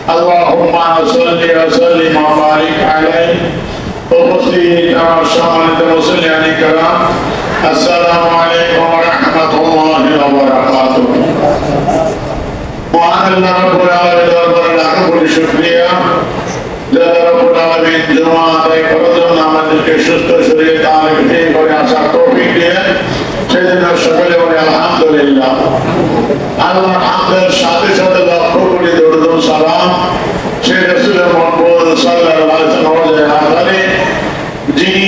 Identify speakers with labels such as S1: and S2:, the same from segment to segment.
S1: اللهم صل وسلم وبارك عليه উপস্থিত আমার সম্মানিত মুসলিয়ানি کرام আসসালামু আলাইকুম ওয়া রাহমাতুল্লাহি ওয়া বারাকাতুহু। মহান আল্লাহ রাব্বুল আলামিনের দরবারে লাখ কোটি শুকরিয়া যে আল্লাহ রাব্বুল আলামিন জুমা আদায় করার জন্য আমাদেরকে সুস্থ শরীরে তালিম দিয়ে করে আসার তৌফিক দিলেন, সেজন্য সকলে বলে আলহামদুলিল্লাহ। আল্লাহর হামদের সাথে সাথে লক্ষ কোটি দরুদ ও সালাম সেই রাসূলের মকবুল সাল্লাল্লাহু আলাইহি ওয়াসাল্লাম যিনি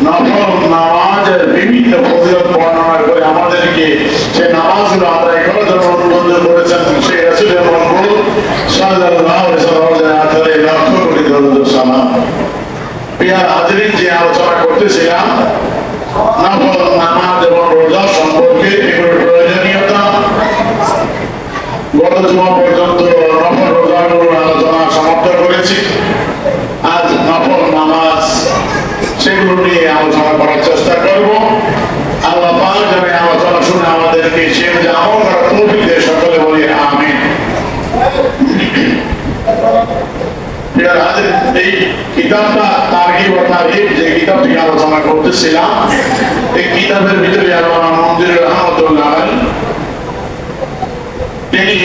S1: নফল নামাজের বিভিন্ন ফজিলত বর্ণনা করে আমাদেরকে সেই নামাজগুলো আদায় করার জন্য অনুরোধ করেছেন, সেই রাসূলের মকবুল সাল্লাল্লাহু আলাইহি ওয়াসাল্লাম লক্ষ কোটি দরুদ ও সালাম। প্রিয় হাজিরিন, যে আলোচনা করতেছিলাম নফল নামাজ এবং রোজা সম্পর্কে, এগুলোর প্রয়োজনীয়তা, গত জুমা পর্যন্ত নফল রোজাগুলোর আলোচনা সমাপ্ত করেছি। আজ নফল নামাজ সেগুলো নিয়ে আলোচনা করার চেষ্টা করব। আল্লাহ পাক যেন আলোচনা শুনে আমাদেরকে সে আমল করার তৌফিক দেন, সকলে বলি আমিন। এই কিতাবটা তারগিব ওয়া তারহিব, যে কিতাবটি আলোচনা করতেছিলাম, এই কিতাবের ভিতরে আল্লামা মুনজির রাহমাতুল্লাহ আলাইহি তিনি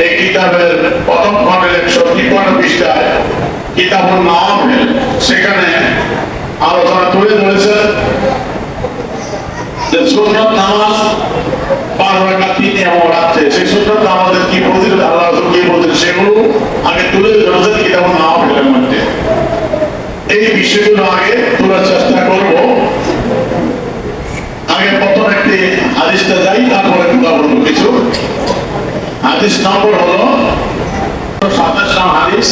S1: এই কিতাবের প্রথম খণ্ডের 153 পৃষ্ঠায় কিতাবুন নাওয়াফিল, সেখানে আলোচনা তুলে ধরেছেন যে সুন্নাত নামাজ 12 রাকাত 3 এবং রাতে সেই সুন্নাত নামাজের কি ফজিলত, আল্লাহ রাসূল কি বলেছেন, সেগুলো আগে তুলে ধরেছেন কিতাবুন নাওয়াফিলের মধ্যে। এই বিষয়গুলো আগে তোলার চেষ্টা করব। আগে প্রথম একটি হাদিসটা যাই, তারপরে কথা বলবো কিছু। হাদিস নম্বর হলো 27 নং হাদিস।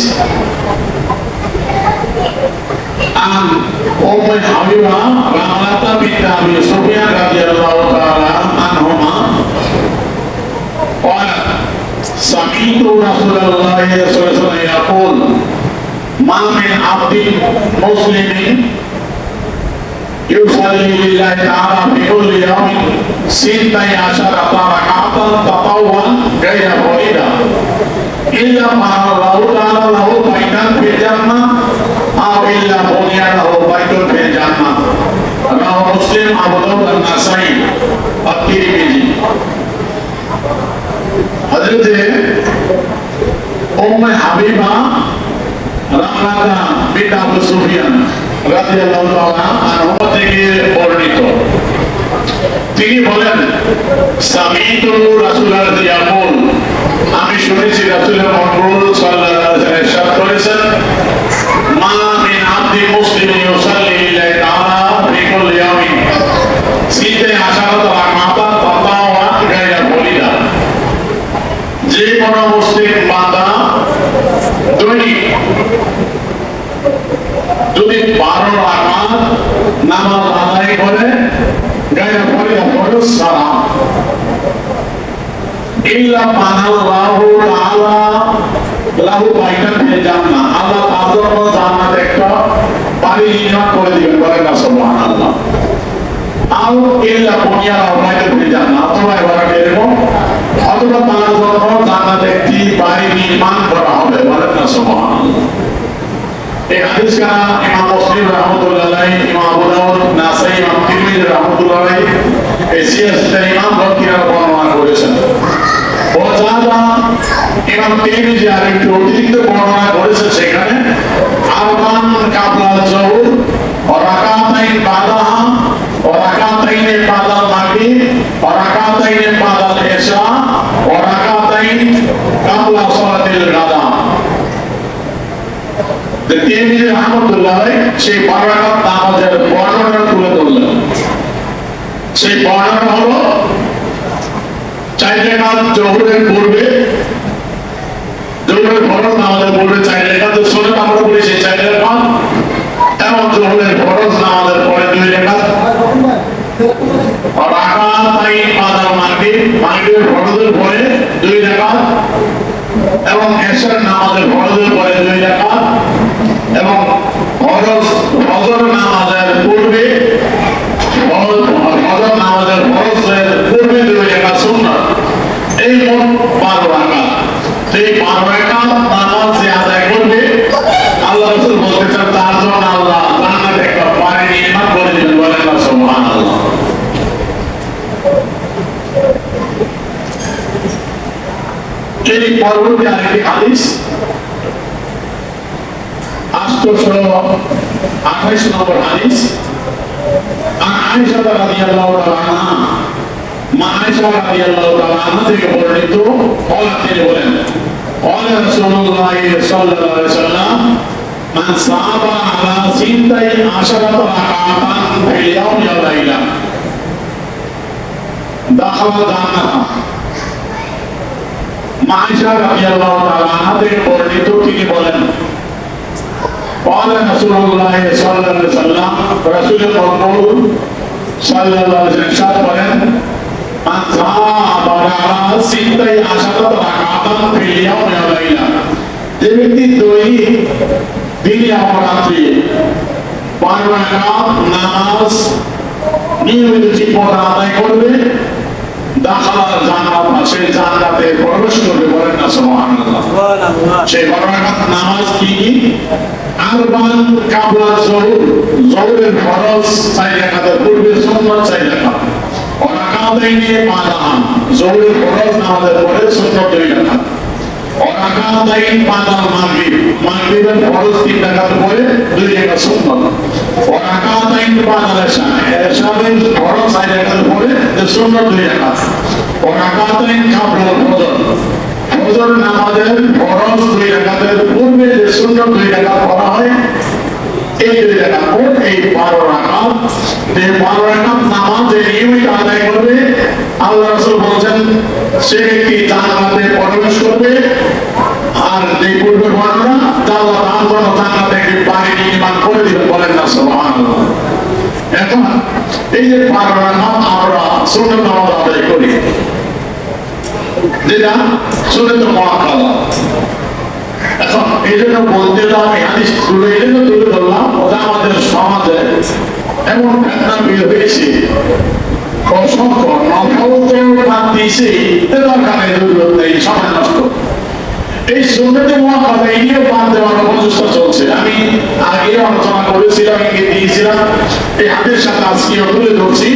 S1: عن أم حبيبة رملة بنت أبي سفيان رضي الله تعالى عنهما قال سمعت رسول الله صلى الله عليه وسلم يقول ما من عبد مسلم يصلي لله تعالى في كل يوم 12 ركعة تطوعا غير فريضة إلا ما الله تعالى له بيتا في الجنة أو إلا بني له بيت في الجنة. رواه مسلم أبو داود النسائي الترمذي. حضرت أم حبيبة রামলাতা বিনতে আবু সুফিয়ান রাদিয়াল্লাহু তাআলা আনহা থেকে বর্ণিত, তিনি বলেন সামিতু রাসূলুল্লাহ ইয়াকুল, আমি শুনেছি রাসূলের মকবুল সাল্লাল্লাহু আলাইহি ওয়াসাল্লাম ইরশাদ করেছেন, মা মিন আবদি মুসলিমিন ইউসাল্লি লিল্লাহি তাআলা ফি কুল্লি ইয়াউমিন 12 রাকাতান তাতাওয়ান গায়রা ফরিদা। যে কোন মুসলিম বান্দা দৈনিক যদি 12 রাকাত নামাজ আদায় করে গায়রা ফরিদা ফরজ ছাড়া, ইল্লা মানাল্লাহু তাআলা লাহু বাইতান ফিল জান্নাহ, আল্লাহ তার জন্য জান্নাতে একটা বাড়ি নির্মাণ করে দিবেন, বলেন না সুবহানাল্লাহ। আও ইল্লা বুনিয়া লাহু বাইতান ফিল জান্নাহ, অথবা এরকম, অথবা তার জন্য জান্নাতে একটি বাড়ি নির্মাণ করা হবে, বলেন না সুবহানাল্লাহ। এই হাদিসটা ইমাম মুসলিম রাহমাতুল্লাহ আলাইহি, ইমাম আবু দাউদ, নাসাই, ইমাম তিরমিজি রাহমাতুল্লাহ আলাইহি এই সিয়াসের ইমাম বর্ণনা করেছেন। ওয়াজাদা ইমাম তিরমিজি আরেকটু অতিরিক্ত বর্ণনা করেছেন সেখানে, আরবান কাবলা যুহর ওয়া রাকাতাইন বাদাহা ওয়া রাকাতাইন বাদাল মাগরিব ওয়া রাকাতাইন বাদাল ইশা ওয়া রাকাতাইন কাবলা সালাতিল গাদা। তিরমিজি রাহমাতুল্লাহ আলাইহি সেই 12 রাকাত নামাজের বর্ণনা তুলে ধরলেন। সেই বর্ণনা হলো 4 রাকাত যোহরের পূর্বে, যোহরের ফরজ নামাজের পূর্বে 4 রাকাত সুন্নাত আমরা পড়ি সেই 4 রাকাত, এবং যোহরের ফরজ নামাজের পরে 2 রাকাত, রাকাতাইন বাদাল মাগরিব, মাগরিবের ফরজের পরে 2 রাকাত, এবং এশার নামাজের ফরজের পরে 2 রাকাত, এবং ফজর নামাজের পূর্বে, ফজর নামাজের ফরজের পূর্বে 2 রাকাত সুন্নাত, এই মোট 12 রাকাত। সেই 12 রাকাত নামাজ যে আদায় করবে আল্লাহ রাসূল বলতেছেন তার জন্য আল্লাহ জান্নাতে একটা বাড়ি নির্মাণ করে দিবেন। বলেন না সুবহানাল্লাহ। এই পরবর্তী আরেকটি হাদিস 828 নম্বর হাদিস। আয়েশা রাদিয়াল্লাহু তাআলা আনহা, মা আয়েশা রাদিয়াল্লাহু তাআলা আনহা থেকে বর্ণিত, তিনি বলেন قال رسول الله صلى الله عليه وسلم من صام على 12 ركعة في اليوم والليلة دخل الجنة। মা আয়েশা রাদিয়াল্লাহু তাআলা আনহা থেকে বর্ণিত, তিনি বলেন قال رسول الله صلى الله عليه وسلم رسول মকবুল সাল্লাল্লাহু আলাইহি ওয়াসাল্লাম বলেন মান সাবা আলা 12 রাকাতান ফিল ইয়াউমি ওয়া লাইলা, যে ব্যক্তি দৈনিক দিনে এবং রাত্রে 12 রাকাত নামাজ নিয়মিত ঠিকমতো আদায় করবে দাখালাল জান্নাত, সে জান্নাতে প্রবেশ করবে। বলেন না সুবহানাল্লাহ। সেই 12 রাকাত নামাজ কি? আরবান কাবলা যোহর, যোহরের ফরজ 4 রাকাতের পূর্বে সুন্নাত 4 রাকাত, রাকাতাইনে বাদান, যোহরের ফরজ নামাজের পরে সুন্নাত 2 রাকাত, রাকাতাইন বাদাল মাগরিব, মাগরিবের ফরজ 3 রাকাত পরে 2 রাকাত সুন্নাত, রাকাতাইন বাদাল ইশা, ইশারের ফরজ 4 রাকাত পরে সুন্নাত 2 রাকাত, রাকাতাইন কাবলা ফজর, ফজর নামাজের ফরজ 2 রাকাতের পূর্বে যে সুন্নাত 2 রাকাত পড়া হয়, এই 2 রাকাত পর এই 12 রাকাত, যে 12 রাকাত নামাজ যে নিয়মিত আদায় করবে আল্লাহ রাসূল বলেন সে ব্যক্তি জান্নাতে প্রবেশ করবে। আর যে পূর্বে বর্ণনা আল্লাহ তার জন্য জান্নাতে একটি বাড়ি নির্মাণ করে দিবেন। বলেন না সুবহানাল্লাহ। এখন এই যে 12 রাকাত আমরা সুন্নাত নামাজ আদায় করি, যেটা সুন্নাত মুআক্কাদা। এখন এই জন্য বলতে আমি হাদিসগুলো এই জন্য তুলে ধরলাম, আমাদের সমাজে এমন ঘটনা বের হয়েছে অসংখ্য নফল বাদ দিয়েছে, দরকার নেই, জরুরত নেই, সময় নষ্ট। এই সুন্নতে মুআক্কাদা এগুলো বাদ দেওয়ার প্রচেষ্টা চলছে। আমি আগে আলোচনা করেছিলাম, ইঙ্গিত দিয়েছিলাম, এই হাতের সাথে আজকেও তুলে ধরছি।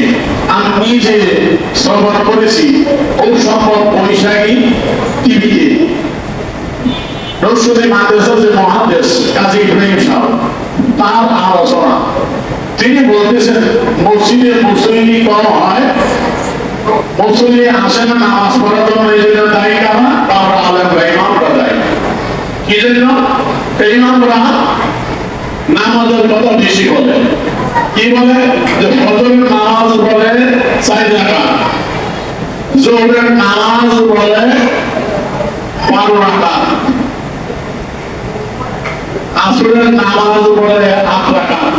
S1: আমি নিজে শ্রবণ করেছি খুব সম্ভব বৈশাখী টিভিতে রশিদ মাদ্রাসার যে মুহাদ্দিস কাজী ইব্রাহিম সাহেব, তার আলোচনা। তিনি বলতেছেন মসজিদে মুসল্লি কম হয়, মুসল্লি আসে না নামাজ পড়ার জন্য, এই জন্য দায়ী কারা? আমরা আলেমরা, ইমামরা দায়ী। কি জন্য? ইমামরা নামাজের কথা বেশি বলে। কি বলে? যে ফজরের নামাজ বলে 4 রাকাত, যোহরের নামাজ বলে 12 রাকাত, আসরের নামাজ বলে 8 রাকাত,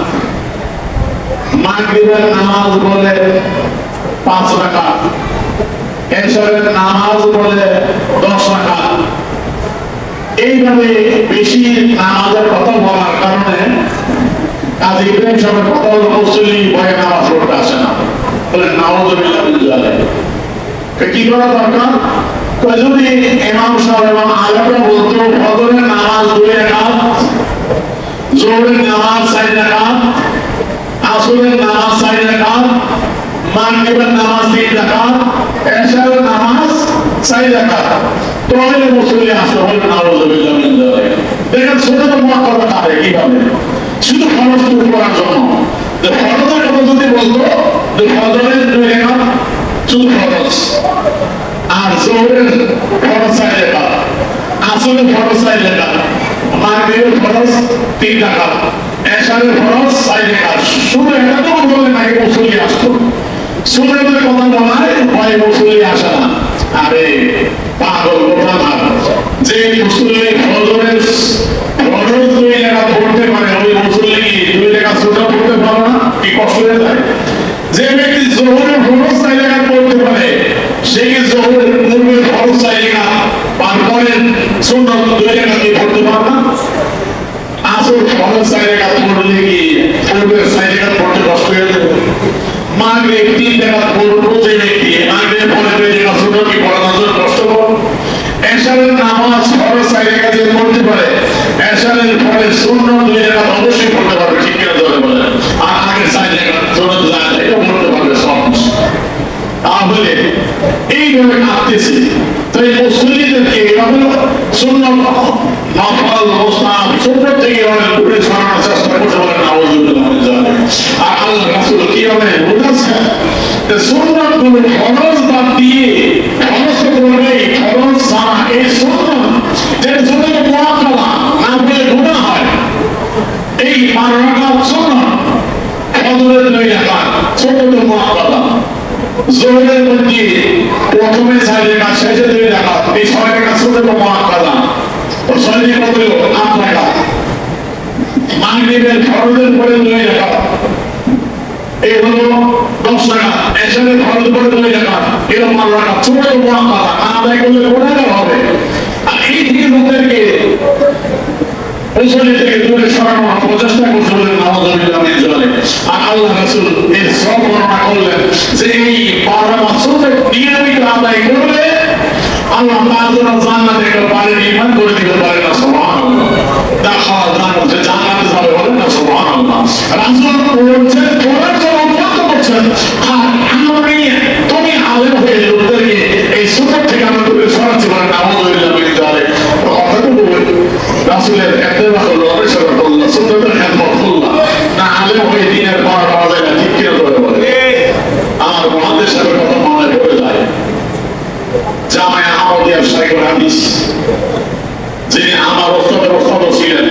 S1: মাগরিবের নামাজ বলে 5 রাকাত, এশারের নামাজ বলে 10 রাকাত। এইভাবে বেশি নামাজের কথা বলার কারণে কাজী ইব্রাহিম সাহেবের কথা হলো মুসল্লি ভয়ে নামাজ পড়তে আসে না। বলে নাউযুবিল্লাহ মিন যালিক। কি করা দরকার? যদি ইমাম সাহেব এবং আলেমরা বলতো ফজরের নামাজ 2 রাকাত, যোহরের নামাজ 4 রাকাত, আসরের নামাজ 4 রাকাত, মাগরিবের নামাজ 3 রাকাত, এশারের নামাজ 4 রাকাত, তাহলে মুসল্লি আসতে হবে। নাউযুবিল্লাহ মিন যালিক। দেখেন সুন্নাত মুআক্কাদা কারে কিভাবে শুধু ফরজ করার জন্য। যে ফরজের কথা যদি বলতো যে ফজরের 2 রাকাত শুধু ফরজ, আর যোহরের ফরজ 4 রাকাত, আসরের ফরজ 4 রাকাত, মাগরিবের ফরজ 3 রাকাত, এশারের ফরজ 4 রাকাত, শুধু এটা তো বললে নাকি মুসল্লি আসতো। সুন্নাতের কথা বলায় ভয় মুসল্লি আসে না। আরে পাগল গোপাল, যে মুসল্লি ফজরের ফরজ 2 রাকাত পড়তে পারে, ওই মুসল্লি 2 রাকাত সুন্নাত পড়তে পারে না? কি কষ্ট হয়ে যায়। যে ব্যক্তি যোহরের ফরজ 4 রাকাত পড়তে পারে, সে কি যোহরের পূর্বে ফরজ 4 রাকাত পার করে সুন্নাত 2 রাকাত পড়তে পারে না? আসর ফরজ 4 রাকাত পড়লে কি পূর্বের 4 রাকাত পড়তে কষ্ট হয়ে যাবে? মাগরিব 3 রাকাত পড়লো যে ব্যক্তি, মাগরিব পরে 2 রাকাত সুন্নাত কি পড়ানোর জন্য কষ্ট হবে? এশারের নামাজ ফরজ সুন্নত নফল মুস্তাহাব সুন্নত থেকে দূরে সরানোর চেষ্টা করতে বলেন নাউযুবিল্লাহ মিন যালিক। আর আল্লাহ রাসূল কি হবে বুঝাচ্ছেন যে সুন্নত গুলো ফরজ বাদ দিয়ে ফরজ করবে, ফরজ ছাড়া এই সুন্নত যে সুন্নত মুআক্কাদা না বলে গুনাহ হয়, এই 12 রাকাত সুন্নত ফজরের 2 রাকাত সুন্নত মুআক্কাদা, যোহরের মধ্যে প্রথমে 4 রাকাত শেষে 2 রাকাত, এই 6 রাকাত সুন্নত মুআক্কাদা ও 6 দিয়ে কত হলো 8 রাকাত, মাগরিবের ফরজের পরে 2 রাকাত, এই হলো 10 রাকাত, এশারের ফরজের পরে 2 রাকাত, এরকম 12 রাকাত সুন্নত মুআক্কাদা আদায় করলে গুনাহগার হবে। আর এই থেকে লোকদেরকে মুসলিম থেকে দূরে সরানোর প্রচেষ্টা করছে বলে নাউযুবিল্লাহ মিন যালিক। আর আল্লাহ রাসূল এর সব বর্ণনা করলেন যে এই 12 মাসুদের নিয়মিত আদায় করলে আল্লাহ তাআলা জান্নাতের বাড়ি নির্মাণ করে দিতে পারে না, সুবহানাল্লাহ। দাখাল জান্নাতে জান্নাতে যাবে বলেন না, সুবহানাল্লাহ। রাসূল বলছেন কোরআন অবগত করছেন আর আমি তুমি আলেম হয়ে লোকদেরকে এই সুন্নাত থেকে আমরা দূরে সরাচ্ছি বলেন নাউযুবিল্লাহ মিন যালিক। কথাটুকু রাসূলের ইত্তেবা হলো রাসূলুল্লাহ সুন্নাতের খেদমত করলাম না, আলেম হয়ে দ্বীনের পাওয়া পাওয়া যায় না, ঠিক কিনা করে বলে। আমার মুহাদ্দিস সাহেবের কথা মনে পড়ে যায়, জামায়ে আহমদিয়ার শাইখুল হাদিস যিনি আমার ওস্তাদের ওস্তাদ ছিলেন,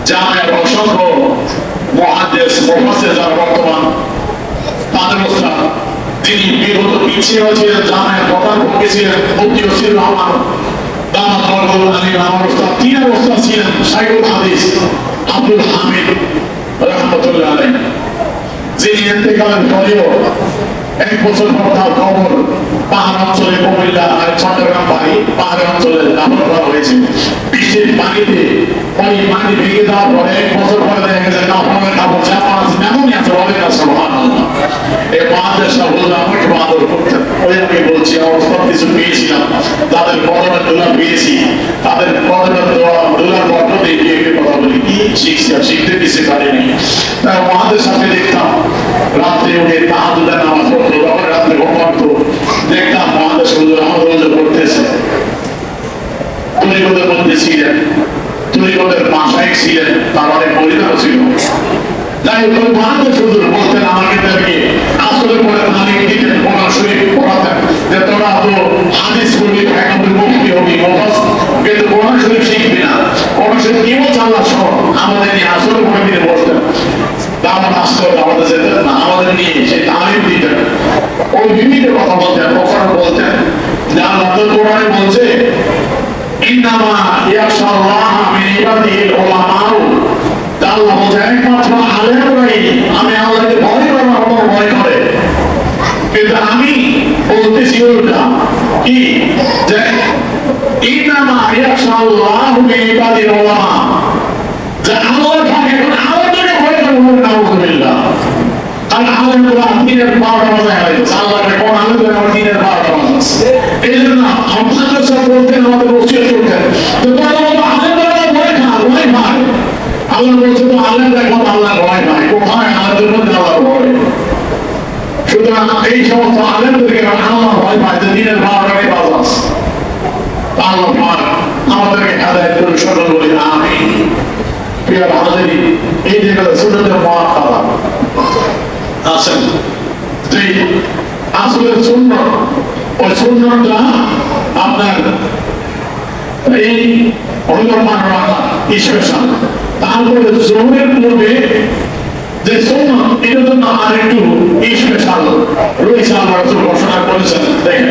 S1: জামায়ের অসংখ্য মুহাদ্দিস মুফাসসির যারা বর্তমান তাদের ওস্তাদ, তিনি বিগত পিছিয়ে ছিলেন, জামায়ের প্রধান পক্ষে ছিলেন মুফতি ওসির রহমান দামাত বরকতুল্লাহ আলাইহি, আমার ওস্তাদ তিন ওস্তাদ ছিলেন শাইখুল হাদিস আব্দুল হামিদ রাহমাতুল্লাহ আলাইহি, যিনি ইন্তেকালের পরেও 1 বছর পর তার কবর পাহাড় অঞ্চলে কুমিল্লা আর চট্টগ্রাম বাড়ি পাহাড় অঞ্চলে দাফন করা হয়েছে। বৃষ্টির পানিতে পানি ভেঙে যাওয়ার পরে 1 বছর পরে দেখা গেছে কাপড়ের কাপড় চাপা আছে, এমনই আছে, বলে না সুবহানাল্লাহ। এই বাংলাদেশটা বললে আমাকে বাদর করতেন, ওই আমি বলছি আমার সব কিছু পেয়েছিলাম, তাদের কদমের দোলা পেয়েছি, তাদের কদমের দোলার বর্ণ দিয়ে কথা বলি, কি শিখছি আর শিখতে কিছু পারিনি। তাই আমাদের সাথে দেখতাম রাত্রে উঠে তাহাজ্জুদের নামাজ পড়তো, তখন রাত্রে ঘুমাতো, দেখতাম মহাদেশ হুজুর আমাদের করতেছে। তরিকতের মধ্যে ছিলেন, তরিকতের মাশায়েখ ছিলেন, তার অনেক পরিবার ছিল। যাই হোক মহাদেশ হুজুর বলতেন আমাকে আসলে পরে তালিম দিতেন, কোরআন শরীফ পড়াতেন যে তোরা তো হাদিস পড়বি, ফিকহের মুফতি হবি, কিন্তু কোরআন শরীফ শিখবি না, কোরআন শরীফ কি বলছে আল্লাহ সব আমাদের নিয়ে আসলে পড়ে দিনে বসতেন। দাওয়াত আসতো, দাওয়াতে যেতেন না, আমাদের নিয়ে সেই তালিম দিতেন। ওই বিভিন্ন কথা বলতেন, কখনো বলতেন যে আল্লাহ তো কোরআনে বলছে ইন্নামা ইয়াখশাল্লাহ মিন ইবাদিহিল উলামাউ, আল্লাহ বলছে একমাত্র আলেমরাই আমি আল্লাহকে ভয় করার মতো ভয় করে। কিন্তু আমি বলতেছি ওটা কি যে ইন্নামা ইয়াখশাল্লাহ মিন ইবাদিহিল উলামা, যে আল্লাহ থাকে এখন আলেমকে ভয় করে বলে নাউযুবিল্লাহ। আর আলেমরা দিনের 12টা বাজায় হয়েছে, আল্লাহকে কোন আলেমরা আমার দিনের 12টা বাজাচ্ছে। এই জন্য আমাদের সব বলতেন, আমাদের ওসিয়ত করতেন তো তারা আলেমরা ভয় খায়, ভয় পায়। আল্লাহ বলছে তো আলেমরা এখন আল্লাহর ভয় পায়, কোথায় আলেমদের মধ্যে আল্লাহর ভয়। সুতরাং এই সমস্ত আলেমদেরকে আল্লাহ ভয় পায় যে দিনের 12টায় বাজাচ্ছে। আল্লাহ পাক আমাদেরকে হেদায়েত করুন, সকল বলি আমিন। প্রিয় হাজিরিন, এই জায়গায় সুন্নতের মুআক্কাদা আছেন যে আসলে সুন্নত, ওই সুন্নতটা আপনার এই হলো 12 রাকাত স্পেশাল। তারপরে যোহরের পূর্বে যে সুন্নত, এটার জন্য আরেকটু স্পেশাল রয়েছে, আল্লাহ রাসূল ঘোষণা করেছেন। দেখেন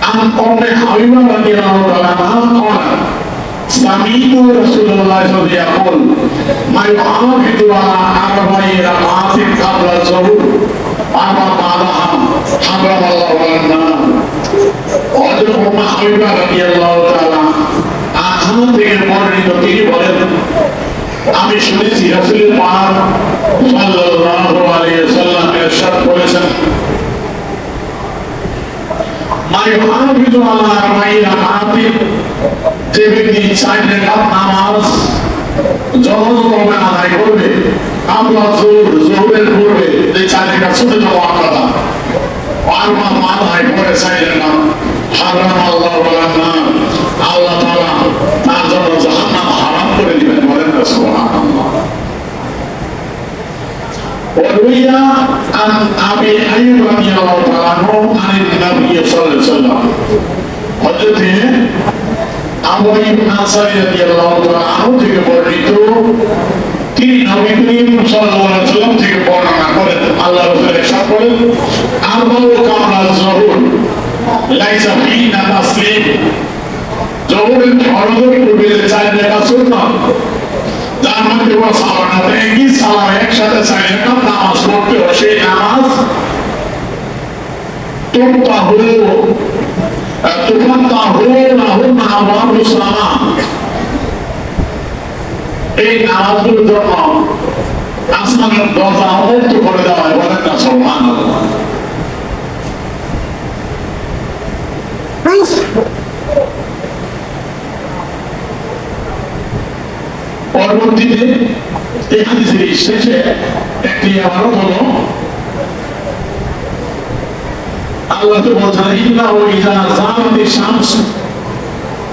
S1: আন উম্মে হাবিবা রাদিয়াল্লাহু তাআলা আনহা সামিতু রাসূলুল্লাহ সাল্লাল্লাহু আলাইহি ওয়াসাল্লাম ইয়াকুল মা ইউহাফিযু আলা আরবা'i রাকাতিন ক্বাবলা যুহর আমা বা'দাহা হারামাল্লাহু আলাইহি। হযরত উম্মে হাবিবা রাদিয়াল্লাহু তাআলা আনহা থেকে বর্ণিত, তিনি বলেন আমি শুনেছি রাসূল পাক সাল্লাল্লাহু আলাইহি ওয়াসাল্লাম ইরশাদ করেছেন মা ইউহাফিযু আলা আরবা'i রাকাতিন, যে ব্যক্তি 4 রাকাত নামাজ যথাযথভাবে আদায় করবে, আমরা যোহরের পূর্বে যে 4 রাকাত সুন্নাত মুআক্কাদা আর মা আদায় করে 4 রাকাত নবী সাল্লাল্লাহু আলাইহি ওয়াসাল্লাম হযরত আবু আইয়ুব আনসারী রাদিয়াল্লাহু তাআলা আনহু থেকে বর্ণিত, তিনি নবী করিম সাল্লাল্লাহু আলাইহি ওয়াসাল্লাম থেকে বর্ণনা করেন, আল্লাহ রাসূল ইরশাদ করেন, আরবাউ কামরা যুহুর লাইসা ফিনা তাসলিম। যুহুরের ফরজের পূর্বে চার রাকাত সুন্নাত, যার মধ্যে সালাত একই সালাম একসাথে চার রাকাত নামাজ পড়তে হয়, সেই নামাজ এই নামাজগুলোর জন্য আসমানের দরজা উন্মুক্ত করে দেওয়া হয়, বলেন না সুবহানাল্লাহ। পরবর্তীতে এই হাদিসের শেষে একটি ইবারত হলো, আল্লাহ তো বলছেন ইন্নাহু ইযা যালাতিশ শামস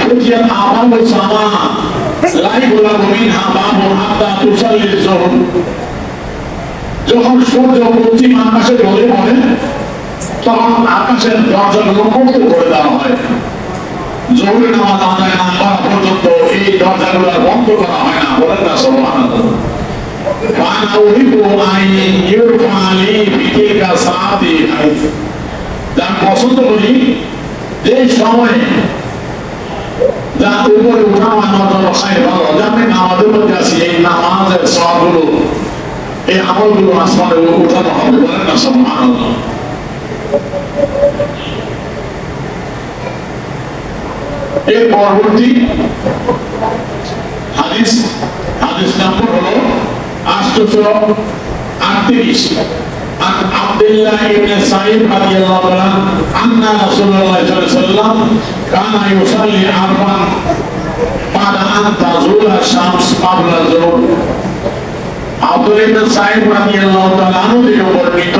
S1: ফুতিয়াত আবাবুস সামা লা ইউলাকু মিনহা বাবুন হাত্তা তুসাল্লিজ যুহর। যখন সূর্য পশ্চিম আকাশে ঢলে পড়ে তখন আকাশের দরজাগুলো উন্মুক্ত করে দেওয়া হয়, যুহরের নামাজ আদায় না করা পর্যন্ত এই দরজাগুলো বন্ধ করা হয় না, বলেন না সুবহানাল্লাহ। ফানা উহিবু আন ইউরফা লি ফি তিলকা সাআতি, যার পছন্দ করি যে সময়ে যা উপরে উঠানো আমার জন্য খায় ভালো, আমি নামাজের মধ্যে আছি, এই নামাজের সবগুলো এই আমলগুলো আসমানে উঠানো হবে, বলেন না সুবহানাল্লাহ। এর পরবর্তী হাদিস নম্বর হলো 838। عن عبد الله بن سعيد رضي الله عنه أن رسول الله صلى الله عليه وسلم كان يصلي أربعا بعد أن تزول الشمس قبل الظهر। আব্দুল্লাহ ইবনে সাঈদ রাদিয়াল্লাহু তাআলা আনহু থেকে বর্ণিত,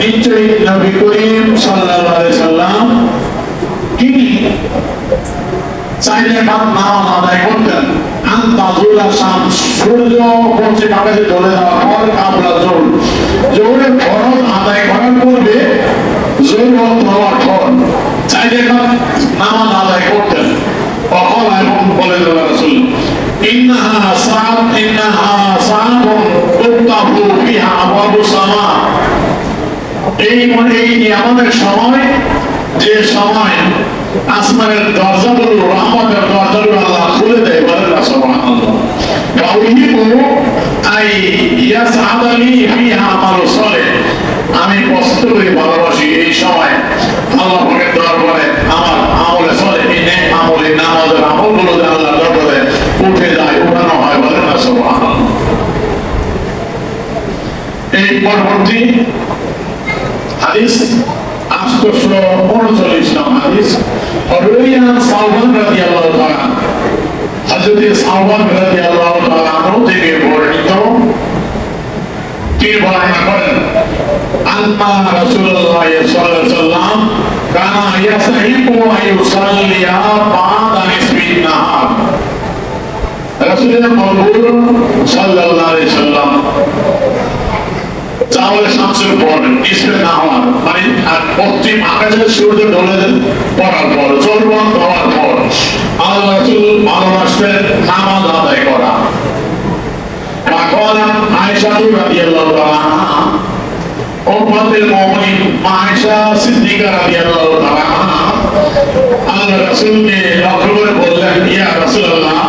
S1: নিশ্চয়ই নবী করিম সাল্লাল্লাহু আলাইহি সাল্লাম তিনি চার রাকাত নামাজ আদায় করতেন, আন তাজুলা শামস, সূর্য পশ্চিম আকাশে চলে যাওয়ার পর কাবলা যোহর, যোহরের ফরজ আদায় করার পূর্বে যোহর হওয়ার পর চার রাকাত নামাজ আদায় করতেন। তখন এবং বলে দিলেন রাসূল ইন্নাহা সাআতুন তুফতাহু ফিহা আবওয়াবুস সামা। এই আমাদের সময়, যে সময় আসমানের দরজাগুলো, রহমতের দরজাগুলো আল্লাহ খুলে দেয়, বলেন না সুবহানাল্লাহ। ফাউহিবু আই ইয়াসআদালি ফিহা আমালু সালিহ, আমি পছন্দ করি, ভালোবাসি এই সময় আল্লাহ পাকের দরবারে আমার আমলে সালেহ, নেক আমলে নামাজের আমলগুলো যেন আল্লাহর দরবারে উঠে যায়, উঠানো হয়, বলেন না সুবহানাল্লাহ। এই পরবর্তী হাদিস 839 নম্বর হাদিস, রুইয়া সালমান রাদিয়াল্লাহু তাআলা, হযরত সালমান রাদিয়াল্লাহু তাআলা আনহু থেকে বর্ণিত, তিনি বর্ণনা করেন, আন্না রাসূলুল্লাহ সাল্লাল্লাহু আলাইহি ওয়াসাল্লাম কানা ইয়াসহিবু আইয়ুসাল্লিয়া বা'দা নিসফিন নাহার। রাসূলুল্লাহ সাল্লাল্লাহু আলাইহি ওয়াসাল্লাম চাওয়ালে শামসের পর নিসফে নাহার, মানে পশ্চিম আকাশে সূর্য ঢলে পড়ার পর, চলবন হওয়ার পর আল্লাহ রাসূল ভালোবাসতেন নামাজ আদায় করা। فقال عائشة رضي الله عنها، উম্মাতুল মুমিনিন আয়েশা সিদ্দিকা রাদিয়াল্লাহু তাআলা আনহা আল্লাহর রাসূলকে লক্ষ্য করে বললেন, ইয়া রাসূলুল্লাহ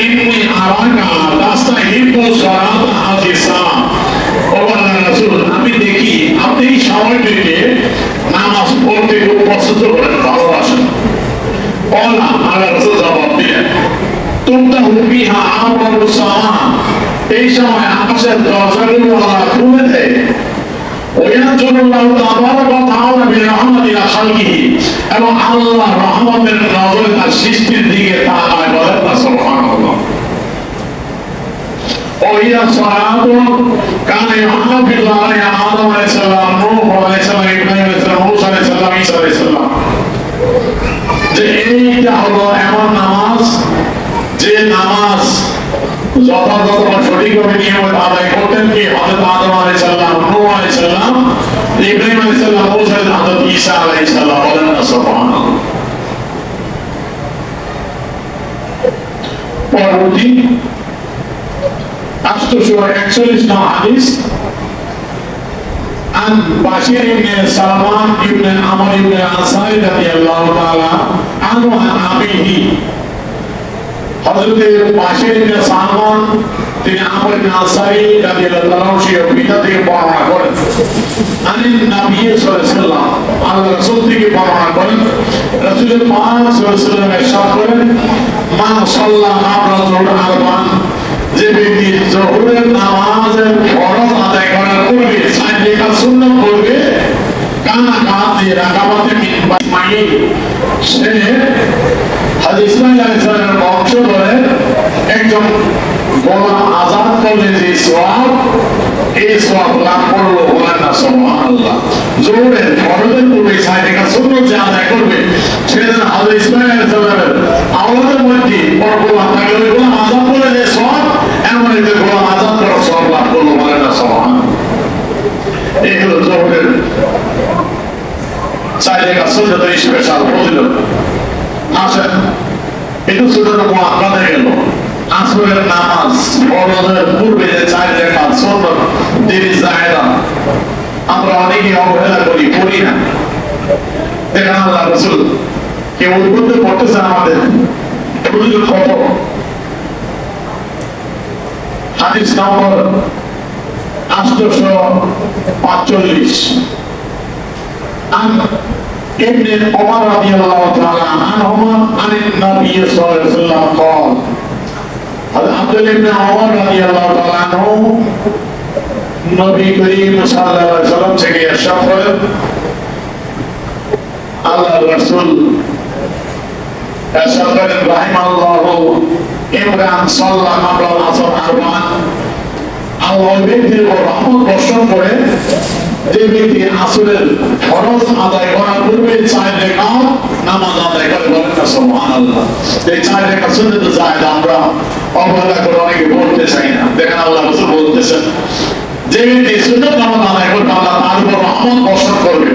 S1: ইন্নী আরাকা তাস্তাহিবু সালাতা হাযিহিস সালাম। ও আল্লাহর রাসূল, আমি দেখি আপনি এই সময়টিকে নামাজ পড়তে খুব পছন্দ করেন, ভালোবাসেন। বলা আল্লাহর রাসূল জবাব দিলেন, তুফতাহু ফিহা আবওয়াবুস সামা, এই সময় আকাশের দরজাগুলো আল্লাহ খুলে দেয়। ওয়ায়ানজুরুল্লাহু তাবারাকা ওয়া তাআলা বিরহমাতিহি ইলা খালকিহি, এবং আল্লাহ রহমতের নজরে তার সৃষ্টির দিকে তাকায়, বলেন না সুবহানাল্লাহ। ওয়া সালাতু কানা ইউহাফিযু আলাইহা আদম আলাইহিস সালাম, নূহ আলাইহিস সালাম, ইব্রাহিম আলাইহিস সালাম, মূসা আলাইহিস সালাম, ঈসা আলাইহিস সালাম। যে এইটা হলো এমন নামাজ, যে নামাজ যথাযথ সঠিকভাবে নিয়মিত আদায় করতেন কি হযরত আদম আলাইহিস সালাম, নূহ আলাইহিস সালাম, ইব্রাহিম আলাইহিস সালাম মুসা হযরত ঈসা আলাইহিস সালাম বলেন না সুবহানাল্লাহ। পরবর্তী 841 নং হাদিস عن بشير بن سلمان بن عمرو بن الأنصاري رضي الله تعالى عنه عن أبيه হযরত বাশির ইবনে সালমান তিনি আমর ইবনে আনসারী রাদিয়াল্লাহু তাআলা সেই পিতা থেকে বর্ণনা করেন আনি নবী সাল্লাল্লাহু আলাইহি ওয়াসাল্লাম আল্লাহ রাসূল থেকে বর্ণনা করেন রাসূল পাক সাল্লাল্লাহু আলাইহি ওয়াসাল্লাম ইরশাদ করেন মান সাল্লা ক্বাবলা যুহর আরবান যে ব্যক্তি যোহরের নামাজের ফরজ আদায় করার পূর্বে 4 রাকাত সুন্নাত পড়বে কানা কাতে রাকাতে মিন মাই সে হযরত ইসমাঈল আলাইহিস সালামের বংশধরের একজন গোলাম আযাদ করলে যে সওয়াব এই সওয়াব লাভ করলো বলেন না সুবহানাল্লাহ। যোহরের ফরজের পূর্বে 4 রাকাত সুন্নাত যে আদায় করবে সেদিন হযরত ইসমাঈল আলাইহিস সালামের আওলাদের মধ্যে গোলাম থাকলে গোলাম আযাদ করে যে সওয়াব এমন একটা গোলাম আযাদ করার সওয়াব লাভ করলো বলেন না সুবহানাল্লাহ। এই হলো যোহরের 4 রাকাত সুন্নাতের স্পেশাল ফজিলত। আসেন একটু ছোট আপনাদের গেল আসরের নামাজ ফরজের পূর্বে যে 4 রাকাত সুন্নাত দেরি জায়েদা আমরা অনেকে অবহেলা করি পড়ি না। দেখেন আল্লাহ রাসূল কেউ উদ্বুদ্ধ করতেছেন আমাদের ফজিলত কত। হাদিস নম্বর 845 ابن عمر رضي الله تعالى عنهما عن النبي صلى الله عليه وسلم قال هذا عبد الله بن عمر رضي الله تعالى عنه নবী করিম সাল্লাল্লাহু আলাইহি ওয়াসাল্লাম থেকে ইরশাদ করেন আল্লাহর রাসূল ইরশাদ করেন রাহিমাল্লাহু ইমরান সাল্লাল্লাহু ক্বাবলা আসর আরবান আল্লাহ ব্যক্তির উপর রহমত বর্ষণ করে যে ব্যক্তি আসরের ফরজ আদায় করার পূর্বে 4 রাকাত নামাজ আদায় করে বলেন না সুবহানাল্লাহ। এই 4 রাকাত সুন্নাত জায়েদা আমরা অবহেলা করে অনেকে পড়তে চাই না। দেখেন আল্লাহ রাসূল বলতেছেন যে ব্যক্তি সুন্নাত নামাজ আদায় করবে আল্লাহ তার উপর রহমত বর্ষণ করবে।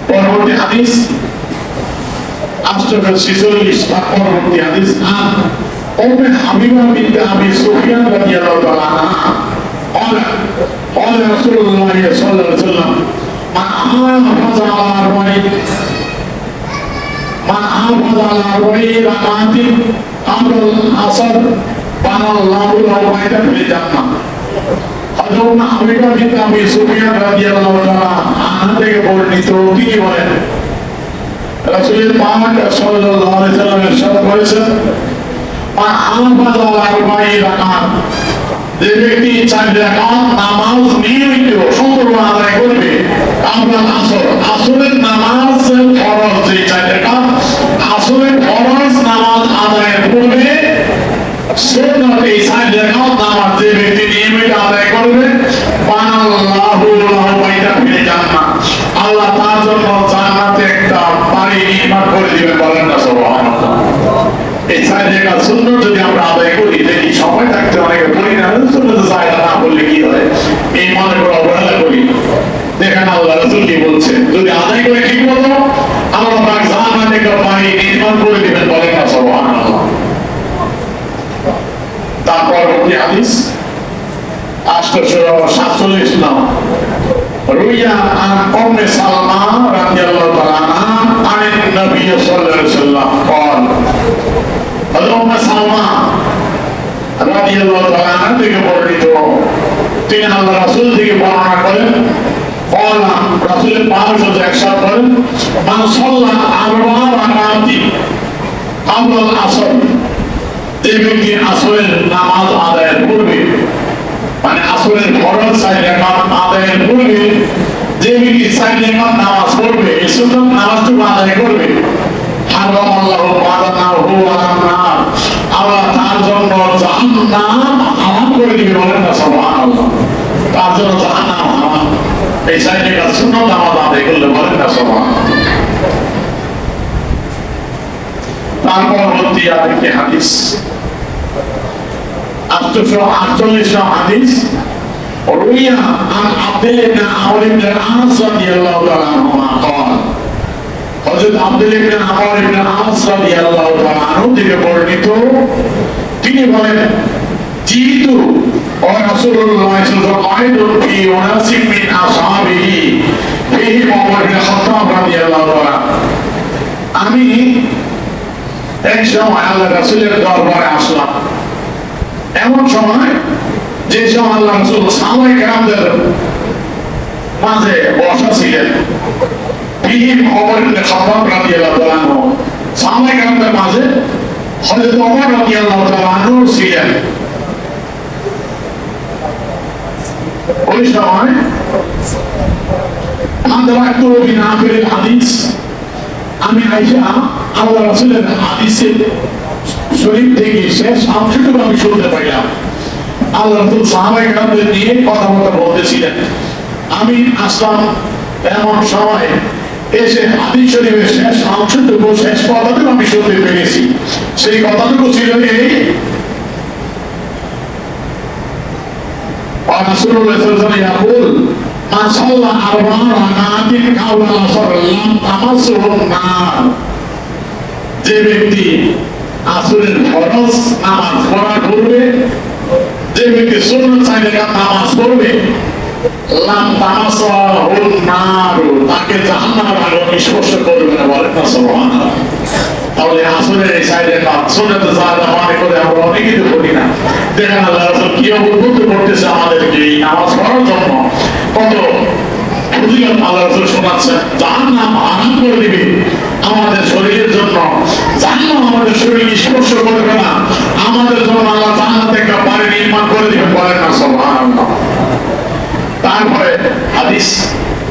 S1: পরবর্তী হাদিস 846 পরবর্তী হাদিস উম্মে হাবিবা বিনত আবি সুফিয়ান রাদিয়াল্লাহু তাআলা আনহা قال رسول الله صلى الله عليه وسلم من حافظ على 40 ركعات قبل العصر بنى الله له بيتا في الجنة। হযরত হাবিবা বিনত আবি সুফিয়ান রাদিয়াল্লাহু তাআলা আনহা থেকে বর্ণিত তিনি বলেন রাসূল পাক সাল্লাল্লাহু আলাইহি ওয়াসাল্লাম ইরশাদ করেছেন মান হাফাযা আলা 40 রাকাত যে ব্যক্তি 4 রাকাত নামাজ নিয়মিত সুন্দর আদায় করবে কাবলা আসর আসরের নামাজ ফরজ যে 4 রাকাত আসরের ফরজ নামাজ আদায়ের পূর্বে সুন্নাত এই 4 রাকাত নামাজ যে ব্যক্তি নিয়মিত আদায় করবে বানাল্লাহু লাহু বাইতা ফিল জান্নাহ আল্লাহ তার জন্য জান্নাতে একটা বাড়ি নির্মাণ করে দিবেন বলেন না সুবহানাল্লাহ। এই 4 রাকাত সুন্নাত যদি আমরা আদায় করি দেখি সময় থাকতে অনেকে পড়ি না সুন্নাত জায়েদা না বললে কি হয় এই মনে করে অবহেলা করি। দেখেন আল্লাহ রাসূল কি বলছে যদি আদায় করে ঠিক মতো আল্লাহ পাক জান্নাতে একটা বাড়ি নির্মাণ করে দিবেন বলেন না সুবহানাল্লাহ। তার পরবর্তী হাদিস 847 নাম রুইয়া আন উম্মে সালমা রাদিয়াল্লাহু তাআলা আনহা আন নবী সাল্লাল্লাহু আলাইহি ওয়াসাল্লাম قال হযরত উম্মে সালমা রাদিয়াল্লাহু তাআলা আনহা থেকে বর্ণিত তিনি আল্লাহ রাসূল থেকে বর্ণনা করেন قال রাসূল পাক ইরশাদ করেন মান সাল্লা 4 রাকাত ক্বাবলা আসর যে ব্যক্তি আসরের নামাজ আদায়ের পূর্বে মানে আসরের ফরজ 4 রাকাত আদায়ের পূর্বে যে ব্যক্তি 4 রাকাত নামাজ পড়বে এই সুন্নাত নামাজটুকু আদায় করবে হারামাল্লাহু বাদানাহু আলান্নার আল্লাহ তার জন্য জাহান্নাম হারাম করে দিবেন বলেন না সুবহানাল্লাহ। তার জন্য জাহান্নাম হারাম এই 4 রাকাত সুন্নাত নামাজ আদায় করলে বলেন না সুবহানাল্লাহ। তার পরবর্তী আরেকটি হাদিস 848 হাদিস روي عن عبد الله بن عمرو بن العاص رضي الله تعالى عنهما قال হযরত আব্দুল্লাহ ইবনে আমর ইবনে আস রাদিয়াল্লাহু তাআলা আনহু থেকে বর্ণিত তিনি বলেন জিতু ও রাসূলুল্লাহ সাল্লাল্লাহু আলাইহি ওয়াসাল্লাম ফি ওয়ানাসিম মিন আসহাবিহি ফিহি ওমর ইবনে খাত্তাব রাদিয়াল্লাহু তাআলা আমি এক সময় আল্লাহ রাসূলের দরবারে আসলাম এমন সময় যে সময় আল্লাহ রাসূল সাহাবায়ে কেরামদের মাঝে বসা ছিলেন ফিহি ওমর ইবনে খাত্তাব রাদিয়াল্লাহু তাআলা সাহাবায়ে কেরামদের মাঝে হযরত ওমর রাদিয়াল্লাহু তাআলা আনহু ছিলেন ওই সময় আদরাকতু বিন আখিরিল হাদিস আমি আয়েশা আল্লাহ রাসূলের হাদিসে শরীফ থেকে শেষ অংশটুকু আমি শুনতে পাইলাম আল্লাহ রাসূল সাহাবায়ে কেরামদের নিয়ে কথা বলতেছিলেন আমি আসলাম এমন সময় এসে হাদিস শরীফের শেষ অংশটুকু শেষ কথাটুকু আমি শুনতে পেরেছি সেই কথাটুকু ছিল এই رسول الله صلى الله عليه وسلم يقول من صلى 4 ركعات قبل العصر لم تمسه النار যে ব্যক্তি আসরের ফরজ নামাজ পড়ার পূর্বে যে ব্যক্তি সুন্নাত 4 রাকাত নামাজ পড়বে লাম তামাসাহুন নার তাকে জাহান্নামের আগুন স্পর্শ করবে না বলেন না সুবহানাল্লাহ তাহলে আসরের এই সাইডে কাজ সুন্নাত জাদা মানে করে আমরা অনেকেই তো করি না দেখেন আল্লাহ রাসূল কি উদ্বুদ্ধ করতেছে আমাদেরকে এই নামাজ পড়ার জন্য কত ফজিলত আল্লাহ রাসূল শোনাচ্ছেন জাহান্নাম হারাম করে দিবে আমাদের শরীরের জন্য জাহান্নাম আমাদের শরীর স্পর্শ করবে না আমাদের জন্য আল্লাহ জান্নাতে একটা বাড়ি নির্মাণ করে দিবে বলেন না সুবহানাল্লাহ তারপরে হাদিস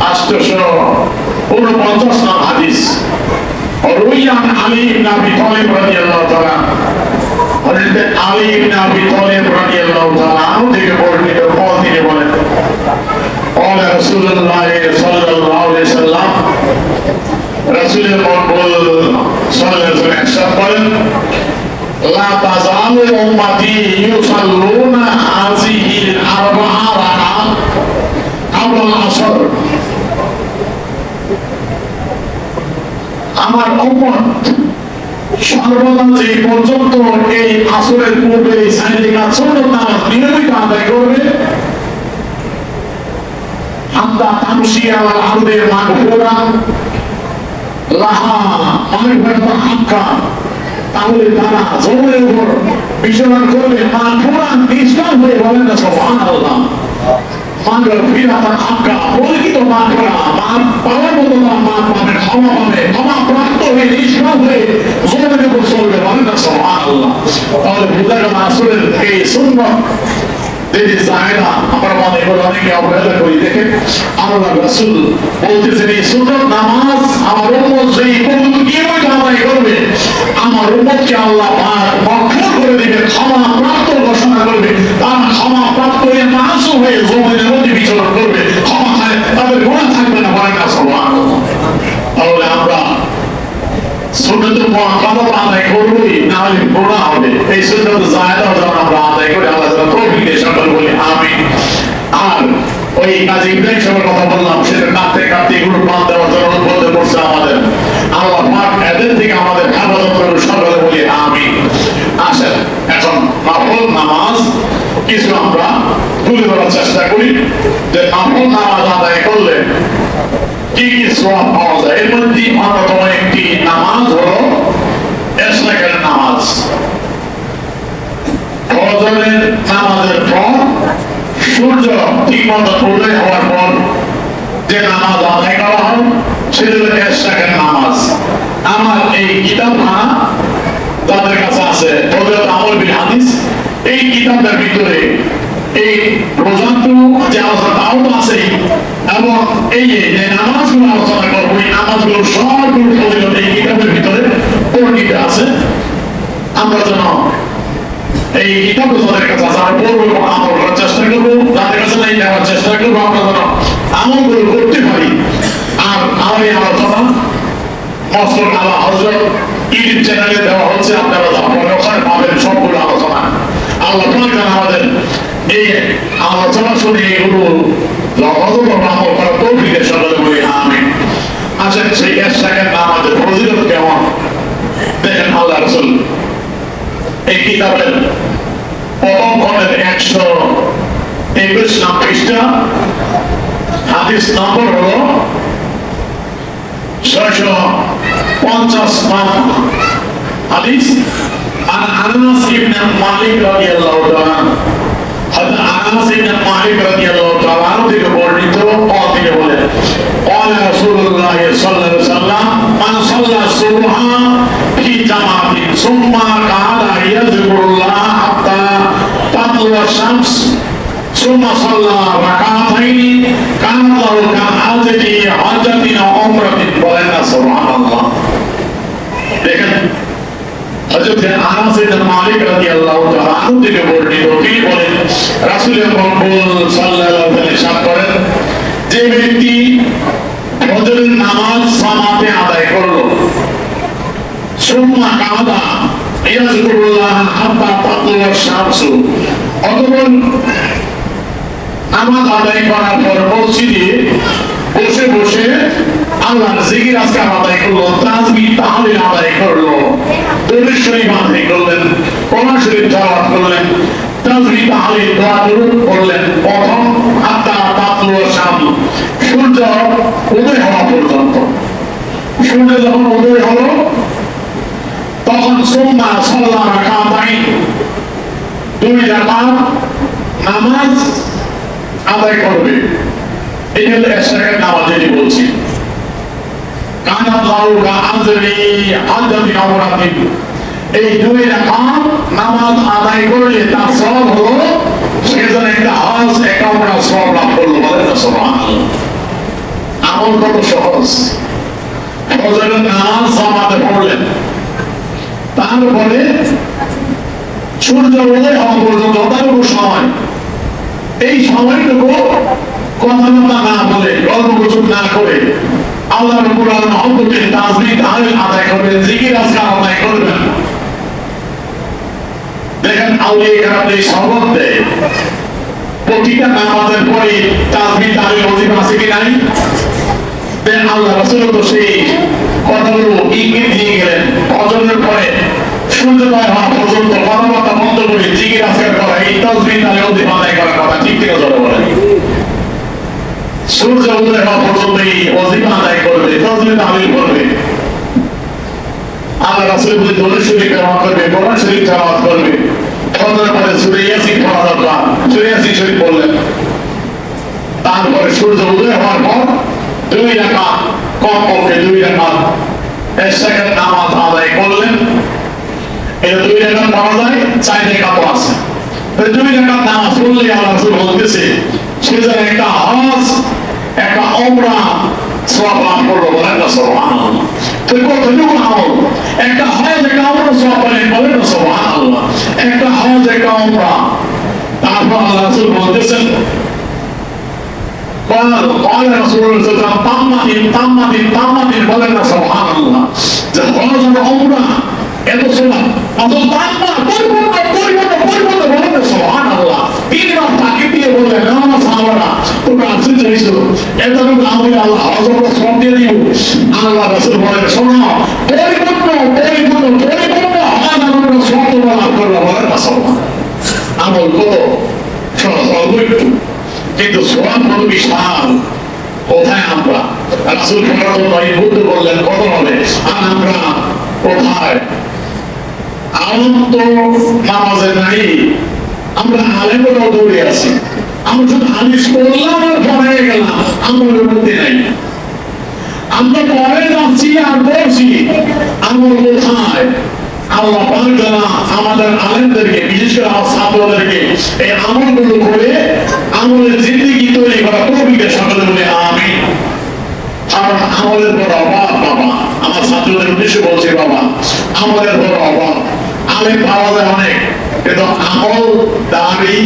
S1: 849 নাম হাদিস روي عن علي بن ابي طالب رضي الله تعالى حضرت علي بن ابي طالب رضي الله تعالى عنه থেকে বর্ণিত তিনি বলেন قال رسول الله صلى الله عليه وسلم رسول মকবুল সাল্লাল্লাহু আলাইহি ওয়াসাল্লাম لا تزال امتي يصلون هذه الاربع ركعات قبل العصر আমার উম্মত সর্বদা যে পর্যন্ত এই আসরের পূর্বে এই 4 রাকাত সুন্নাত নামাজ নিয়মিত আদায় করবে হাত্তা তামশি আলাল আরদি মাগফুরা লাহা মাগফিরাতুন হাক্কা তাহলে তারা জমিনের উপর বিচরণ করবে মাগফুরা নিষ্কাম হয়ে বলেন না সুবহানাল্লাহ মাগফিরাতুন হাক্কা প্রকৃত মাগফিরা পাওয়ার মতো পাবে ক্ষমা প্রাপ্ত হয়ে নিষ্কাম হয়ে জমিনের উপর চলবে বলেন না সুবহানাল্লাহ তাহলে বুঝা গেল আসরের এই সুন্নাত দেরি জায়গা আমরা মনে করি অনেকে অবহেলা করি দেখেন আল্লাহ রাসূল বলতেছেন এই সুন্নাত নামাজ আমার উম্মত যেই পর্যন্ত নিয়মিত আদায় করবে আমার উম্মতকে আল্লাহ পাক মাগফুর করে দিবেন ক্ষমা প্রাপ্ত ঘোষণা করবে তারা ক্ষমা প্রাপ্ত হয়ে মাসুম হয়ে জমিনের মধ্যে বিচরণ করবে ক্ষমা খায় তাদের গুনাহ থাকবে না বলেন না সুবহানাল্লাহ তাহলে আমরা সুন্নাতুল মুআক্কাদা আদায় করবই না হলে গুনাহ হবে এই সুন্নাত জায়েদা যখন আমরা আদায় করি আল্লাহ তাআলা তৌফিক দিয়ে সকল বলি আমিন আর ওই কাজী ইব্রাহিম সাহেবের কথা বললাম সেটা কাঁদতে কাঁদতে এগুলো বাদ দেওয়ার জন্য অনুরোধ করছে আমাদের আল্লাহ পাক এদের থেকে আমাদের হেফাজত করুন সকলে বলি আমিন আসেন এখন নফল নামাজ কিছু আমরা তুলে ধরার চেষ্টা করি যে নফল নামাজ আদায় করলে কি কি সওয়াব পাওয়া যায় এর মধ্যে অন্যতম একটি নামাজ হলো ইশরাকের নামাজ ফজরের নামাজের পর সূর্য ঠিকমতো উদয় হওয়ার পর যে নামাজ আদায় করা হয় সেটা হলো ইশরাকের নামাজ আমার এই কিতাবখানা যাদের কাছে আছে হযরত আমর বিন হাদিস এই কিতাবের ভিতরে এই রোজান্তু যে আলোচনাও আছে এবং এই যে নামাজগুলো আলোচনা করবো এই নামাজগুলো সবগুলো ফজিলত এই কিতাবের ভিতরে বর্ণিত আছে আমরা যেন এই কিতাব যাদের কাছে আছে আমরা পড়বো আমল করার চেষ্টা করবো যাদের কাছে নাই নেওয়ার চেষ্টা করবো আমরা যেন আমলগুলো করতে পারি আর আমার এই আলোচনা মসলুল আলা হযরত ইউটিউব চ্যানেলে দেওয়া হচ্ছে আপনারা যা পরে ওখানে পাবেন সবগুলো আলোচনা আল্লাহ পাক যেন আমাদের এই আলোচনা শুনে এগুলো আমল করার তৌফিকের সকলে বলি আমিন। আসেন সেই এশরাকের নামাজের ফজিলত কেমন দেখেন আল্লাহ রাসূল এই কিতাবের প্রথম খণ্ডের 121 নং পৃষ্ঠা হাদিস নম্বর হলো 650 নং হাদিস। عن أنس بن مالك رضي الله تعالى عنه حضرت أنس بن مالك رضي الله تعالى عنه থেকে বর্ণিত তিনি বলেন قال رسول الله صلى الله عليه وسلم من صلى الصبح في جماعة ثم قعد يذكر الله حتى تطلع الشمس ثم صلى ركعتين كان له كأجر حجة أو عمرة বলেন سبحان الله। দেখেন হযরত আনাস ইবনে মালিক রাদিয়াল্লাহু তাআলা আনহু থেকে বর্ণিত তিনি বলেন রাসূল আকরাম সাল্লাল্লাহু আলাইহি ওয়াসাল্লাম করেন যে ব্যক্তি ফজরের নামাজ জামাতে আদায় করলো সুম্মা কাদা ইয়াযকুরুল্লাহ হাত্তা তাতলুয়া শামসু অতঃপর নামাজ আদায় করার পর মসজিদে বসে বসে আল্লাহর জিকির আজকার আদায় করলো, তাসবিহ তাহলিল আদায় করলো, দরুদ শরীফ আদায় করলেন, কোরআন শরীফ তেলাওয়াত করলেন, তাসবিহ তাহলিল দোয়া দরুদ পড়লেন প্রথম হাত্তা তাতলুয়া শামস সূর্য উদয় হওয়া পর্যন্ত। সূর্য যখন উদয় হলো তখন সুম্মা সাল্লা রাকাতাইন দুই রাকাত নামাজ আদায় করবে। এই হলো এশরাকের নামাজ যেটি বলছি। কানাত লাহু কাআজরি হাজ্জাতিন আও উমরাতিন এই দুই রাকাত নামাজ আদায় করলে তার সওয়াব হলো সে যেন একটা হজ একটা উমরা সওয়াব লাভ করলো। বলেন না সুবহানাল্লাহ। আমল কত সহজ। ফজরের নামাজ জামাতে পড়লেন, তারপরে সূর্য উদয় হওয়া পর্যন্ত যতটুকু সময় এই সময়টুকু কথাবার্তা না বলে গল্প গুজব না করে আল্লাহ রাব্বুল আলামিন মহব্বতের তাসবিহ তাহলিল আদায় করবেন, জিকির আজকার আদায় করবেন। দেখেন আউলিয়া কেরাম এই সবক দেয় প্রতিটা নামাজের পরে তাসবিহ তাহলিল ওয়াজিব আছে কি নাই? দেন আল্লাহ রাসূল তো সেই কথাগুলো ইঙ্গিত দিয়ে গেলেন ফজরের পরে সূর্যোদয় হওয়া পর্যন্ত কথাবার্তা বন্ধ করে জিকির আজকার করা, এই তাসবিহ তাহলিল ওয়াজিব আদায় করার কথা ঠিক থেকে জোরে বলেন। সূর্য উদয় হওয়া পর্যন্ত এই ওয়াজিফা আদায় করবে, তাসবিহ তাহলিল করবে, আল্লাহ রাসূলের প্রতি দরুদ শরীফ তেলাওয়াত করবে, কোরআন শরীফ তেলাওয়াত করবে। ফজরের পরে সূরা ইয়াসিন পড়া দরকার, সূরা ইয়াসিন শরীফ পড়লেন। তারপরে সূর্য উদয় হওয়ার পর দুই রাকাত কমপক্ষে দুই রাকাত এশরাকের নামাজ আদায় করলেন। এটা দুই রাকাত পড়া যায়, চার রাকাতও আছে। দুই রাকাত নামাজ পড়লে আল্লাহ রাসূল বলতেছে সে যেন একটা হজ একটা উমরা সওয়াব লাভ করলো। বলেন না সুবহানাল্লাহ। তো কতটুকু আমল একটা হজ একটা উমরা সওয়াব পাবেন। বলেন না সুবহানাল্লাহ। একটা হজ একটা উমরা। তারপর আল্লাহ রাসূল বলতেছেন قال رسول الله صلى الله عليه وسلم তাম্মাতিন বলেন না সুবহানাল্লাহ। যে হজ আর উমরা এত সুবহান অত তাম্মা পরিপূর্ণ বলেন না সুবহানাল্লাহ। তিনবার তাকে দিয়ে বললেন না সাহাবারা তোমরা আসতে চাইছো এতটুকু আমি আল্লাহ হজ উমরা সওয়াব দিয়ে দিব। আল্লাহ রাসূল বলেন শোনো পরিপূর্ণ হজ আর উমরা সওয়াব তোমরা লাভ করবে। বলেন না সুবহানাল্লাহ। আমল কত সহজ অল্প একটু, কিন্তু সোয়াব কত বিশাল। কোথায় আমরা? রাসূল বুদ্ধ বললেন কত হবে, আর আমরা কোথায়? আলেম তো নামাজে নাই, আমরা আলেমেরও দৌড়ে আছি। আমরা শুধু হাদিস পড়লাম আর পড়ে গেলাম, আমলের মধ্যে নাই। আমরা পড়ে যাচ্ছি আর বলছি, আমল কোথায়? আল্লাহ পাক যারা আমাদের আলেমদেরকে বিশেষ করে আমার ছাত্রদেরকে এই আমলগুলো করে আমলের জিন্দেগি তৈরি করা তৌফিকের সকলে বলে আমিন। কারণ আমলের বড় অভাব বাবা, আমার ছাত্রদের উদ্দেশ্যে বলছি বাবা, আমলের বড় অভাব। আলেম পাওয়া যায় অনেক, কিন্তু আমল দাবি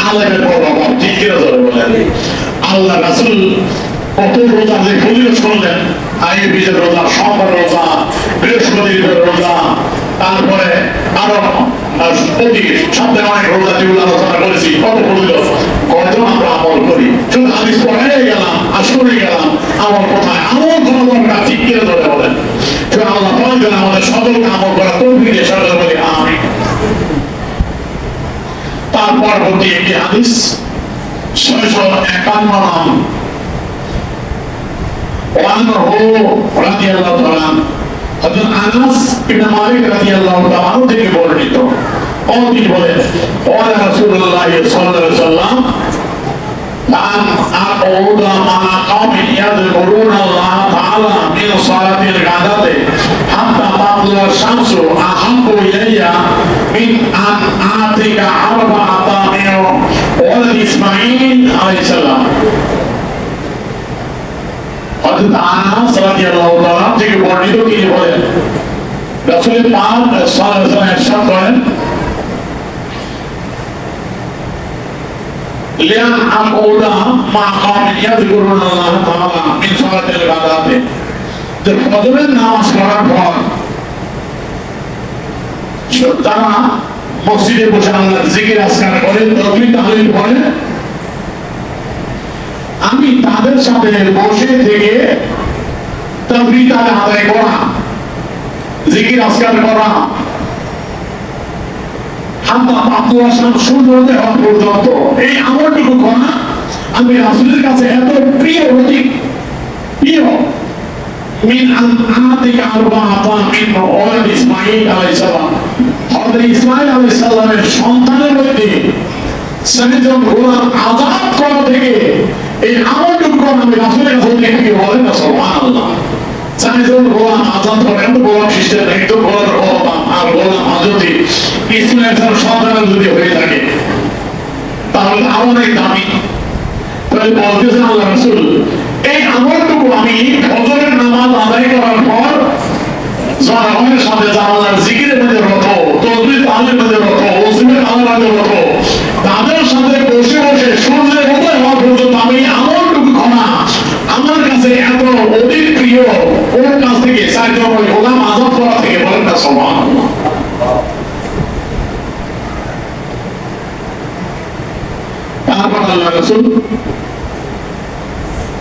S1: আলেমের বড় অভাব। ঠিক কিনা ধরে বলেন? আল্লাহ রাসূল কত রোজা যে ফজিলত করলেন, আইয়ুবীর রোজা, সোমবার রোজা, বৃহস্পতির রোজা, তারপরে আরো প্রতি সপ্তাহে অনেক রোজা যেগুলো আলোচনা করেছি কত বলল কয়জন আমরা আমল করি, শুধু হাদিস পড়ে গেলাম আর শুনে গেলাম, আমল কোথায়? আমল কোনো দরকার ঠিক কিনে ধরে বলেন। শুধু আল্লাহ পাক যেন আমাদের সকলকে আমল করা তৌফিক দিয়ে সকলে বলি আমিন। তার পরবর্তী একটি হাদিস 651 নাম وعنه رضي الله تعالى হযরত আনাস ইবনে মালিক রাদিয়াল্লাহু তাআলা আনহু থেকে বর্ণিত, তিনি বলেন قال رسول الله صلى الله عليه وسلم أن أقعد مع قوم يذكرون الله تعالى من صلاة الغداة حتى تطلع الشمس أحب إلي من أن آتيك 4 من ولد إسماعيل عليه السلام। হযরত আনাস রাদিয়াল্লাহু তাআলা থেকে বর্ণিত, তিনি বলেন রাসূল পাক সাল্লাল্লাহু আলাইহি ওয়াসাল্লাম ইরশাদ করেন লিয়ান আকুলা মা কওমিন ইয়াযকুরুনা আল্লাহ তাআলা মিন সালাতিল গাদাতে, যে ফজরের নামাজ পড়ার পর তারা মসজিদে বসে আল্লাহর জিকির আজকার করে, তাকবীর তাহলিল পড়ে, আমি তাদের সাথে বসে থেকে তাকবীর তাহলিল আদায় করা, জিকির আজকার করা, সূর্যোদয় হওয়া পর্যন্ত এই আমলটুকু করা আমি রাসূলের কাছে এত প্রিয়, অধিক প্রিয় মিন আনাতিকা 4 মিন ওয়ালাদ ইসমাঈল আলাইহিস সালাম, হযরত ইসমাঈল আলাইহিস সালামের সন্তানের মধ্যে 4 জন গোলাম আযাদ করা থেকে এই আমলটুকু আমি রাসূলের কাছে অধিক প্রিয়। বলেন না সুবহানাল্লাহ। 4 জন গোলাম আযাদ করেন, তো গোলাম সিস্টেম একটু গোলামের ক্ষমতা আর গোলাম আযাদি ইসমাঈলের সন্তানের যদি হয়ে থাকে তাহলে অনেক দামি। তাহলে বলতেছেন আল্লাহ রাসূল এই আমলটুকু আমি ফজরের নামাজ আদায় করার পর জনগণের সাথে আল্লাহর জিকিরের মধ্যে রত, তাকবীর তাহলিলের মধ্যে রত, ওয়াজিবের আল্লাহর মধ্যে রত, তাদের সাথে বসে বসে সূর্যের উদয় হওয়া পর্যন্ত আমি আমলটুকু করা আমার কাছে এত অধিক প্রিয়, ওর কাছ থেকে 4 জন গোলাম আযাদ করা থেকে। বলেন না সুবহানাল্লাহ। তারপর আল্লাহ রাসূল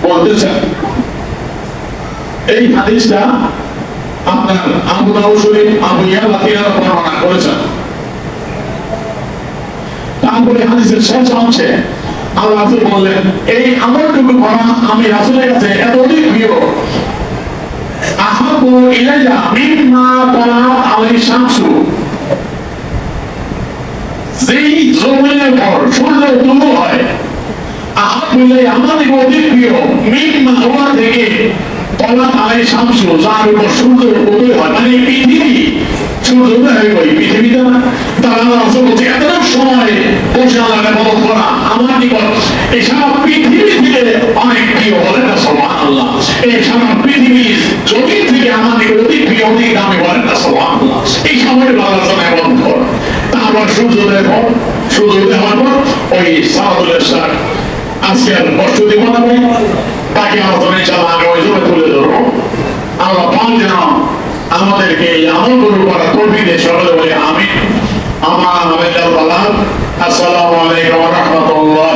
S1: বলতেছেন, এই হাদিসটা আপনার আবু দাউদ শরীফ, আবু ইয়ালা তিনারা বর্ণনা করেছেন। তারপরে হাদিসের শেষ অংশে আল্লাহ রাসূল বললেন এই আমলটুকু করা আমি রাসূলের কাছে এত অধিক প্রিয়, আহাবু ইলাইয়া মিম্মা তালাত আলাইহি শামসু, যেই জমিনের পর সূর্য উদয় হয়, আহাবু ইলাইয়া আমাদের অধিক প্রিয় মিম্মা ওয়া থেকে তালাত আলাইহি শামসু, যার উপর সূর্য উদয় হয়, মানে পৃথিবী সূর্য উদয় হয় ওই পৃথিবীটা না। তারা রাসূল বলছে এত সময় বসে আল্লাহর ইবাদত করা আমার নিকট এই সারা পৃথিবী থেকে অনেক প্রিয়। বলেন না সুবহানাল্লাহ। এই সারা পৃথিবীর জমিন থেকে আমার নিকট অধিক প্রিয়, অধিক দামি। বলেন না সুবহানাল্লাহ। এই সময় আল্লাহর জন্য ইবাদত কর। তারপর সূর্যোদয় হওয়ার পর ওই সালাতুল ইশা, আজকে আর কষ্ট দিব না ভাই, বাকি আলোচনা ইনশাআল্লাহ আমি ওই জন্য তুলে ধরবো। আল্লাহ পাক যেন আমাদেরকে এই আমলগুলো করার তৌফিক দিয়ে সকলে বলে আমিন। আমার আসসালামু আলাইকুম ওয়া রাহমাতুল্লাহ।